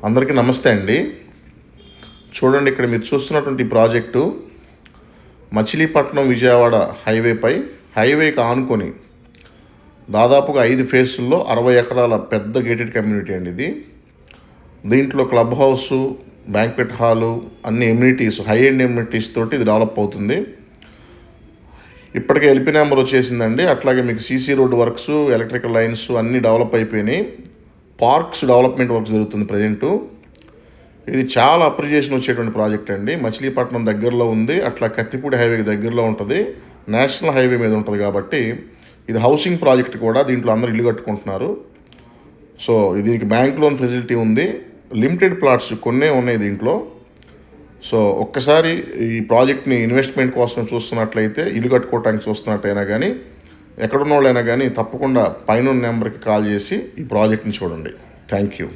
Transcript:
అందరికీ నమస్తే అండి. చూడండి, ఇక్కడ మీరు చూస్తున్నటువంటి ప్రాజెక్టు మచిలీపట్నం విజయవాడ హైవేకి ఆనుకొని దాదాపుగా 5 ఫేసుల్లో 60 ఎకరాల పెద్ద గేటెడ్ కమ్యూనిటీ అండి ఇది. దీంట్లో క్లబ్ హౌసు, బ్యాంక్వెట్ హాలు, అన్ని ఎమ్యూనిటీస్, హై ఎండ్ ఎమ్యూనిటీస్ తోటి ఇది డెవలప్ అవుతుంది. ఇప్పటికే ఎల్పీ నెంబర్ వచ్చేసిందండి. అట్లాగే మీకు CC road works, electrical lines అన్నీ డెవలప్ అయిపోయినాయి. పార్క్స్ డెవలప్మెంట్ వర్క్స్ జరుగుతుంది ప్రజెంటు. ఇది చాలా అప్రిషియేషన్ వచ్చేటువంటి ప్రాజెక్ట్ అండి. మచిలీపట్నం దగ్గరలో ఉంది, అట్లా కత్తిపూడి హైవేకి దగ్గరలో ఉంటుంది, నేషనల్ హైవే మీద ఉంటుంది కాబట్టి ఇది హౌసింగ్ ప్రాజెక్ట్ కూడా. దీంట్లో అందరూ ఇల్లు కట్టుకుంటున్నారు. సో దీనికి బ్యాంక్ లోన్ ఫెసిలిటీ ఉంది. లిమిటెడ్ ప్లాట్స్ కొన్నే ఉన్నాయి దీంట్లో. సో ఒక్కసారి ఈ ప్రాజెక్ట్ని ఇన్వెస్ట్మెంట్ కోసం చూస్తున్నట్లయితే, ఇల్లు కట్టుకోవడానికి చూస్తున్నట్టయినా కానీ, ఎక్కడున్న వాళ్ళైనా కానీ తప్పకుండా పైన నెంబర్కి కాల్ చేసి ఈ ప్రాజెక్ట్ని చూడండి. Thank you.